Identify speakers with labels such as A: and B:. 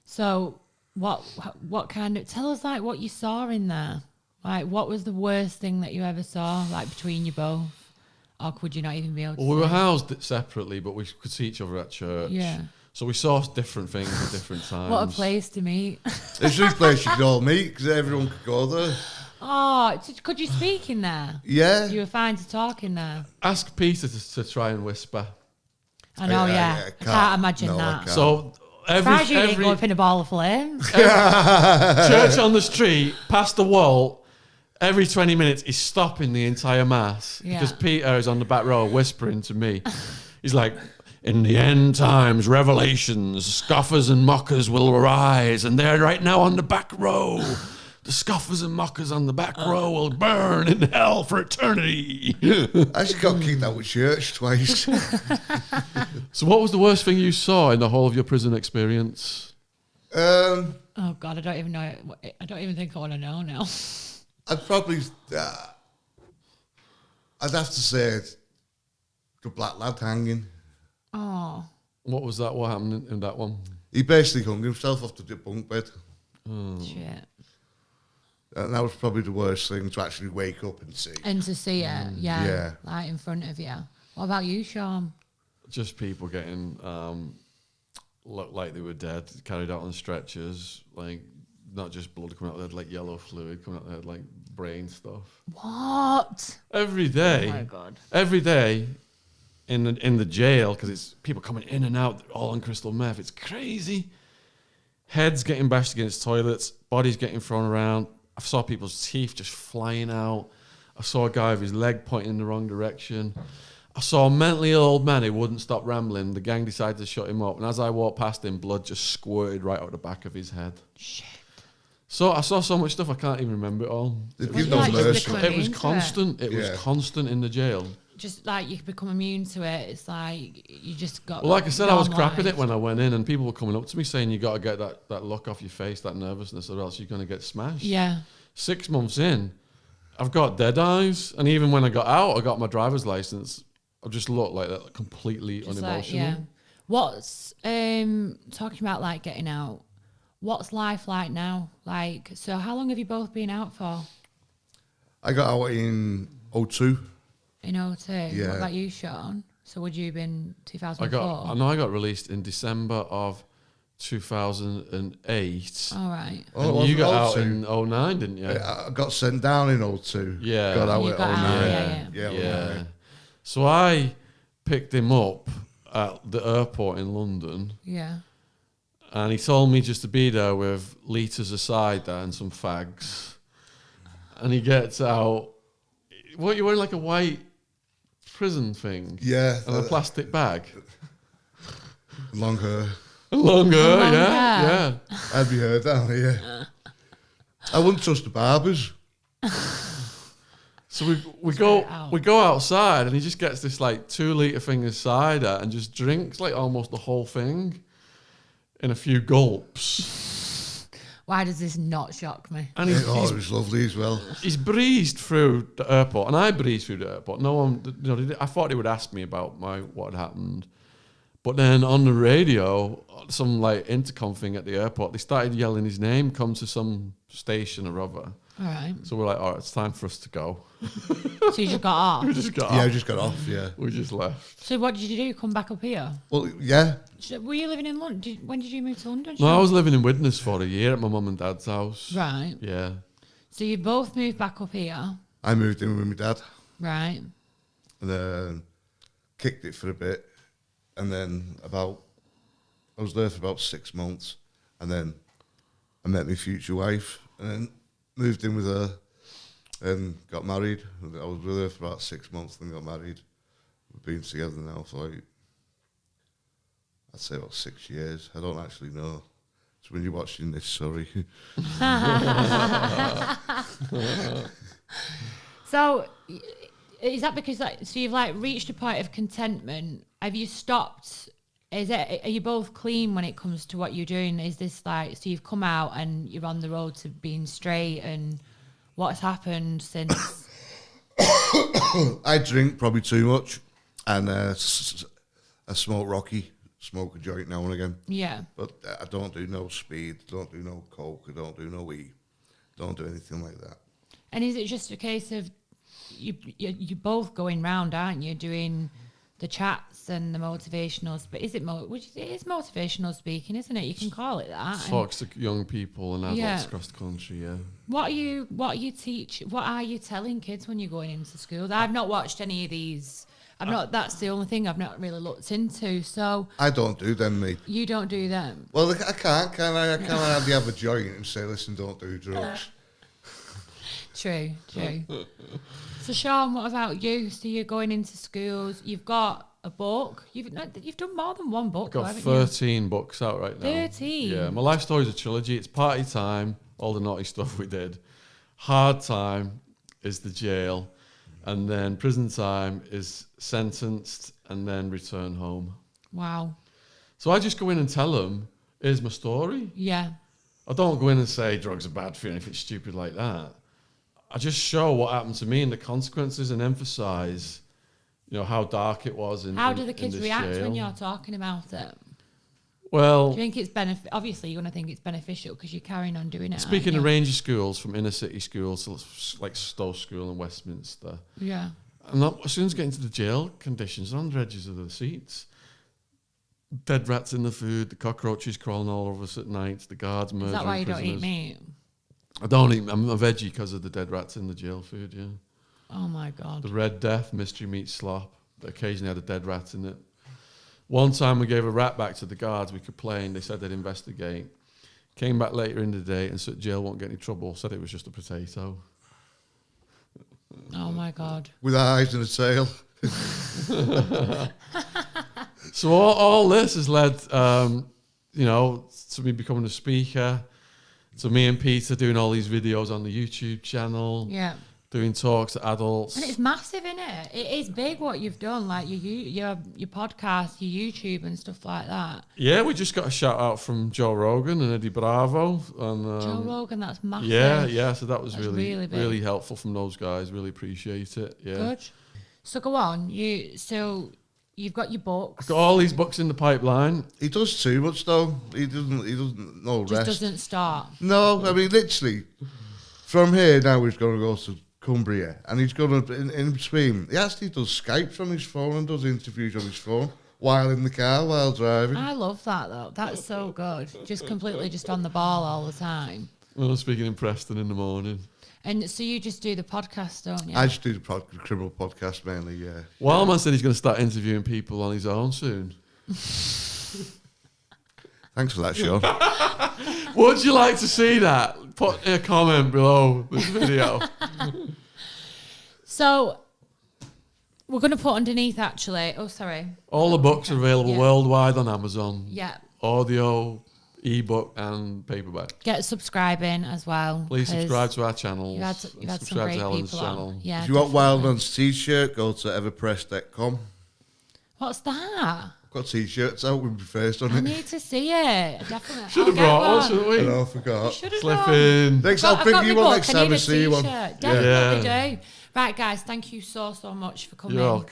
A: So what kind of, tell us like what you saw in there. Like what was the worst thing that you ever saw, like between you both? Or could you not even be able to
B: Well, we were
A: say?
B: housed separately, but we could see each other at church.
A: Yeah.
B: So we saw different things at different times.
A: What a place to meet.
C: It's a place you could all meet because everyone could go there.
A: Oh, could you speak in there?
C: Yeah.
A: You were fine to talk in there.
B: Ask Peter to try and whisper.
A: I know, yeah. I can't imagine
C: No, I
A: that.
C: can't.
B: So
A: Surprised you didn't
B: every
A: go up in a ball of flames.
B: church on the street, past the wall, every 20 minutes he's stopping the entire mass
A: Yeah.
B: because Peter is on the back row whispering to me. He's like, in the end times, revelations, scoffers and mockers will arise, and they're right now on the back row. The scoffers and mockers on the back row will burn in hell for eternity.
C: I actually got kicked out of church twice.
B: So what was the worst thing you saw in the whole of your prison experience?
A: Oh God, I don't even know. I don't even think I want to know now.
C: I'd probably, I'd have to say the black lad hanging.
A: Oh,
B: What was that? What happened in that one?
C: He basically hung himself off the bunk bed.
A: shit.
C: And that was probably the worst thing to actually wake up and see.
A: And to see it,
C: Yeah.
A: like in front of you. What about you, Shaun?
B: Just people getting looked like they were dead, carried out on stretchers, like not just blood coming out of their head, like yellow fluid coming out of their head, like brain stuff.
A: What?
B: Every day.
A: Oh my God.
B: Every day in the jail, because it's people coming in and out, all on crystal meth. It's crazy. Heads getting bashed against toilets, bodies getting thrown around. I saw people's teeth just flying out. I saw a guy with his leg pointing in the wrong direction. I saw a mentally ill old man who wouldn't stop rambling. The gang decided to shut him up. And as I walked past him, blood just squirted right out the back of his head.
A: Shit.
B: So I saw so much stuff, I can't even remember it all.
C: They've
A: Was
C: given
A: it
C: no
A: like just
C: mercy.
A: becoming
B: It was
A: into
B: constant. It was
C: Yeah.
B: constant in the jail.
A: Just like you become immune to it. It's like you just got.
B: Well, like I said, I was
A: normal
B: crapping it
A: life.
B: when I went in, and people were coming up to me saying, you got to get that look off your face, that nervousness, or else you're going to get smashed.
A: Yeah.
B: 6 months in, I've got dead eyes. And even when I got out, I got my driver's license. I just looked like that, completely
A: Just
B: unemotional.
A: like, yeah. What's talking about like getting out? What's life like now? Like, so how long have you both been out for?
C: I got out in 02.
A: In 02.
C: Yeah.
A: What about you, Shaun? So would you have been
B: I
A: 2004?
B: got released in December of 2008.
A: All right.
C: Oh,
B: And you
C: it
B: got
C: wasn't
B: out
C: 02.
B: in 09, didn't you?
C: I got sent down in 02.
B: Yeah.
C: Got out
A: You
C: at
A: got out,
C: 09.
A: yeah.
B: Yeah. So I picked him up at the airport in London,
A: Yeah.
B: and he told me just to be there with litres of cider and some fags. And he gets out. What, you're wearing like a white prison thing?
C: Yeah.
B: And a plastic bag?
C: Long hair.
B: Longer,
A: Long
B: yeah.
A: hair.
B: Yeah.
C: I'd be heard down here. I wouldn't trust the barbers.
B: So we
A: out.
B: go outside, and he just gets this like 2 litre thing of cider and just drinks like almost the whole thing in a few gulps.
A: Why does this not shock me?
B: And
C: It was lovely as well.
B: he's breezed through the airport, and I breezed through the airport. No one, I thought he would ask me about what had happened, but then on the radio, some like intercom thing at the airport, they started yelling his name, "Come to some station or other."
A: All right.
B: So we're like, "All right, it's time for us to go."
A: So you just got
B: We
A: off.
B: just got
C: Yeah, I
B: off.
C: just got off, yeah.
B: We just left.
A: So what did you do? Come back up here?
C: Well, yeah.
A: Were you living in London? When did you move to London?
B: No, I
A: Shaun?
B: was living in Widnes for a year at my mum and dad's house.
A: Right.
B: Yeah.
A: So you both moved back up here.
C: I moved in with my dad
A: Right.
C: and then kicked it for a bit. And then I was there for about 6 months. And then I met my future wife and then moved in with her and got married. I was with her for about 6 months, then got married. We've been together now for like, I'd say about 6 years. I don't actually know. So when you're watching this, sorry.
A: So is that because so you've like reached a point of contentment? Have you stopped? Are you both clean when it comes to what you're doing? Is this like, so you've come out and you're on the road to being straight, and what's happened since?
C: I drink probably too much and I smoke Rocky smoke a joint now and again.
A: Yeah.
C: But I don't do no speed, don't do no coke, I don't do no E, don't do anything like that.
A: And is it just a case of you're both going round, aren't you, doing the chats and the motivational? But is it it is motivational speaking, isn't it? You can call it that.
B: Talks to young people and adults
A: Yeah.
B: across the country. Yeah.
A: What are you telling kids when you're going into schools? I've not watched any of these. That's the only thing I've not really looked into. So
C: I don't do them, mate.
A: you don't do them.
C: Well, I can't, can I? I can't hardly have a joint and say, listen, don't do drugs.
A: True. So Shaun, what about you? So you're going into schools. You've got a book. You've done more than one book.
B: I've got
A: haven't
B: 13 books out right now.
A: 13?
B: Yeah, my life story is a trilogy. It's Party Time, all the naughty stuff we did. Hard Time is the jail. And then Prison Time is Sentenced and then Return Home.
A: Wow.
B: So I just go in and tell them, here's my story.
A: Yeah.
B: I don't go in and say drugs are bad for you or anything stupid like that. I just show what happened to me and the consequences and emphasise, how dark it was.
A: How do the
B: in
A: kids
B: this
A: react
B: jail.
A: when you're talking about it?
B: Well,
A: Do you think it's obviously you're going to think it's beneficial because you're carrying on doing it.
B: speaking
A: aren't
B: of
A: you?
B: range of schools, from inner city schools to like Stowe School in Westminster,
A: Yeah.
B: and as soon as I get into the jail conditions, they're on the edges of the seats. Dead rats in the food, the cockroaches crawling all over us at night, the guards murdering
A: Is that why you don't
B: prisoners.
A: eat meat?
B: I don't eat. I'm a veggie because of the dead rats in the jail food. Yeah,
A: Oh my God.
B: the Red Death mystery meat slop that occasionally had a dead rat in it. One time we gave a rat back to the guards. We complained. They said they'd investigate. Came back later in the day and said jail won't get any trouble. Said it was just a potato.
A: Oh my God.
C: With eyes and a tail.
B: So all this has led, to me becoming a speaker, to me and Peter doing all these videos on the YouTube channel,
A: Yeah.
B: doing talks to adults.
A: And it's massive, isn't it? It is big what you've done, like your podcast, your YouTube and stuff like that.
B: Yeah, we just got a shout out from Joe Rogan and Eddie Bravo. And,
A: Joe Rogan, that's massive.
B: Yeah. So that was
A: That's
B: really,
A: really big.
B: really helpful from those guys. Really appreciate it. Yeah.
A: Good. So go on. You've got your books.
B: Got all these books in the pipeline.
C: He does too much though. He doesn't no
A: Just
C: rest.
A: doesn't start.
C: No, I mean literally from here now he's going to go to Cumbria and he's going to in between. He actually does Skype from his phone and does interviews on his phone while in the car while driving.
A: I love that though. That's so good. Just completely just on the ball all the time.
B: Well, I'm speaking in Preston in the morning.
A: And so you just do the podcast, don't you?
C: I just do the criminal podcast mainly. Yeah.
B: Wildman said he's going to start interviewing people on his own soon.
C: Thanks for that, Shaun.
B: Would you like to see that? Put a comment below this video.
A: So we're going to put underneath actually. Oh, sorry.
B: All the books are available
A: Yeah.
B: worldwide on Amazon.
A: Yeah.
B: Audio, ebook, and paperback.
A: Get subscribing as well.
B: Please
A: 'cause
B: subscribe to our channels.
A: You've had some
B: Subscribe
A: great
B: to Helen's
A: people
B: channel.
A: on. Yeah.
C: If you want
A: definitely.
C: Wildman's t-shirt, go to everpress.com.
A: What's that?
C: I've got t-shirts out with my face on
A: I
C: it.
A: need to see it. Definitely.
B: Should have brought one, shouldn't we?
C: I forgot.
A: Should have
B: Slip
A: done.
B: in.
C: Next, I'll bring you one next time I see you one.
A: Definitely do. Right, guys, thank you so much for coming.
B: You're welcome.